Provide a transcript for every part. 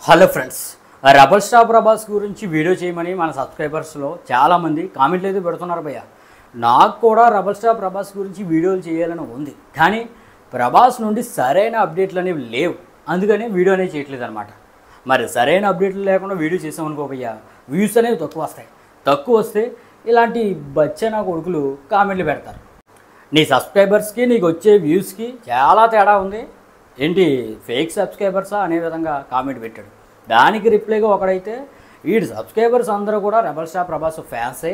Hello friends, rebel star Prabhas గురించి video చేయమని మన సబ్స్క్రైబర్స్లో చాలామంది కామెంట్లు అయితే పెడుతున్నారు భయ్య. నాకు కూడా రెబల్ స్టార్ ప్రభాస్ గురించి వీడియోలు చేయాలని ఉంది, కానీ ప్రభాస్ నుండి సరైన అప్డేట్లు అనేవి లేవు. అందుకని వీడియో అనేది చేయట్లేదు అనమాట. మరి సరైన అప్డేట్లు లేకుండా వీడియో చేసామనుకో భయ్య, వ్యూస్ అనేవి తక్కువ వస్తాయి. తక్కువ వస్తే ఇలాంటి బచ్చన కొడుకులు కామెంట్లు పెడతారు. నీ సబ్స్క్రైబర్స్కి నీకు వచ్చే వ్యూస్కి చాలా తేడా ఉంది, ఏంటి ఫేక్ సబ్స్క్రైబర్సా అనే విధంగా కామెంట్ పెట్టాడు. దానికి రిప్లైగా ఒకడైతే వీడి సబ్స్క్రైబర్స్ అందరూ కూడా రెబల్ స్టార్ ప్రభాస్ ఫ్యాన్సే,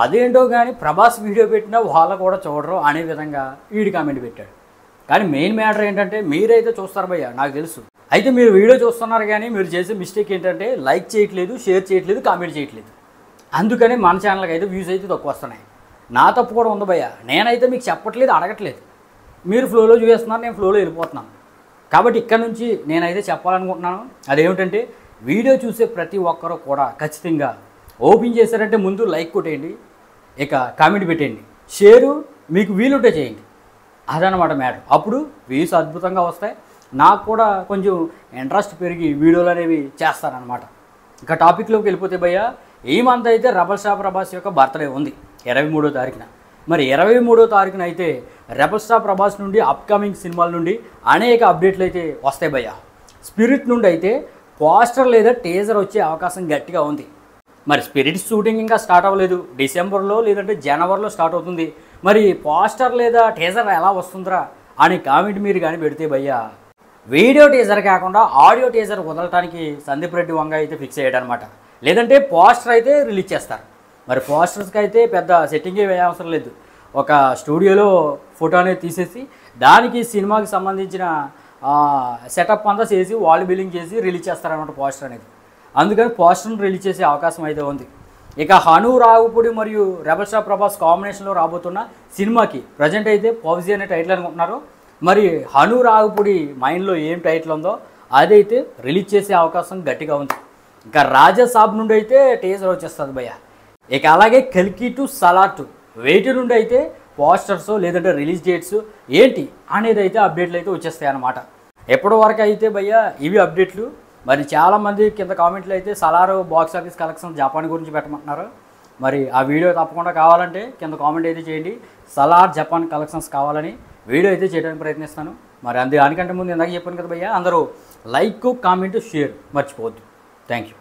అదేంటో కానీ ప్రభాస్ వీడియో పెట్టినా వాళ్ళు కూడా చూడరు అనే విధంగా వీడి కామెంట్ పెట్టాడు. కానీ మెయిన్ మ్యాటర్ ఏంటంటే మీరైతే చూస్తారు భయ్య, నాకు తెలుసు. అయితే మీరు వీడియో చూస్తున్నారు, కానీ మీరు చేసే మిస్టేక్ ఏంటంటే లైక్ చేయట్లేదు, షేర్ చేయట్లేదు, కామెంట్ చేయట్లేదు. అందుకని మన ఛానల్కి అయితే వ్యూస్ అయితే తక్కువ వస్తున్నాయి. నా తప్పు కూడా ఉంది భయ్య. నేనైతే మీకు చెప్పట్లేదు, అడగట్లేదు. మీరు ఫ్లోలో చూసేస్తున్నారు, నేను ఫ్లోలో వెళ్ళిపోతున్నాను. కాబట్టి ఇక్కడ నుంచి నేనైతే చెప్పాలనుకుంటున్నాను, అదేమిటంటే వీడియో చూసే ప్రతి ఒక్కరూ కూడా ఖచ్చితంగా ఓపెన్ చేశారంటే ముందు లైక్ కొట్టేయండి, ఇక కామెంట్ పెట్టేయండి, షేరు మీకు వీలుంటే చేయండి. అదనమాట మ్యాటర్. అప్పుడు వ్యూస్ అద్భుతంగా వస్తాయి, నాకు కూడా కొంచెం ఇంట్రెస్ట్ పెరిగి వీడియోలు అనేవి చేస్తానన్నమాట. ఇక టాపిక్లోకి వెళ్ళిపోతే భయ్య, ఈ మంత్ అయితే రెబల్ స్టార్ ప్రభాస్ యొక్క బర్త్డే ఉంది 23వ తారీఖున. మరి 23వ తారీఖున అయితే రెబల్ స్టార్ ప్రభాస్ నుండి అప్కమింగ్ సినిమాల నుండి అనేక అప్డేట్లు అయితే వస్తాయి భయ్య. స్పిరిట్ నుండి అయితే పోస్టర్ లేదా టీజర్ వచ్చే అవకాశం గట్టిగా ఉంది. మరి స్పిరిట్ షూటింగ్ ఇంకా స్టార్ట్ అవ్వలేదు, డిసెంబర్లో లేదంటే జనవరిలో స్టార్ట్ అవుతుంది. మరి పోస్టర్ లేదా టీజర్ ఎలా వస్తుందిరా అని కామెంట్ మీరు కానీ పెడితే భయ్య, వీడియో టీజర్ కాకుండా ఆడియో టీజర్ వదలటానికి సందీప్ రెడ్డి వంగ అయితే ఫిక్స్ అయ్యాడు అనమాట. లేదంటే పోస్టర్ అయితే రిలీజ్ చేస్తారు. మరి పోస్టర్స్కి అయితే పెద్ద సెట్టింగే వేయ అవసరం లేదు, ఒక స్టూడియోలో ఫోటో అనేది తీసేసి దానికి సినిమాకి సంబంధించిన సెటప్ అంతా చేసి వాల్ బిల్లింగ్ చేసి రిలీజ్ చేస్తారన్నమాట పోస్టర్ అనేది. అందుకని పోస్టర్ను రిలీజ్ చేసే అవకాశం అయితే ఉంది. ఇక హను రాఘుపూడి మరియు రెబల్ స్టార్ ప్రభాస్ కాంబినేషన్లో రాబోతున్న సినిమాకి ప్రజెంట్ అయితే పౌజీ అనే టైటిల్ అనుకుంటున్నారు. మరి హను రాఘుపూడి మైండ్లో ఏం టైటిల్ ఉందో అదైతే రిలీజ్ చేసే అవకాశం గట్టిగా ఉంది. ఇంకా రాజా సాబ్ నుండి అయితే టీజర్ వచ్చేస్తుంది భయ్య. ఇక అలాగే కల్కి టు సలార్ టు వెయిట్ నుండి అయితే పోస్టర్స్ లేదంటే రిలీజ్ డేట్స్ ఏంటి అనేది అయితే అప్డేట్లు అయితే వచ్చేస్తాయి అన్నమాట. ఎప్పటి వరకు అయితే భయ్య ఇవి అప్డేట్లు. మరి చాలామంది కింద కామెంట్లు అయితే Salaar box office collection Japan గురించి పెట్టమంటున్నారు. మరి ఆ వీడియో తప్పకుండా కావాలంటే కింద కామెంట్ అయితే చేయండి, సలార్ జపాన్ కలెక్షన్స్ కావాలని వీడియో అయితే చేయడానికి ప్రయత్నిస్తాను. మరి దానికంటే ముందు ఇందాక చెప్పాను కదా భయ్య, అందరూ లైక్, కామెంట్, షేర్ మర్చిపోవద్దు. Thank you.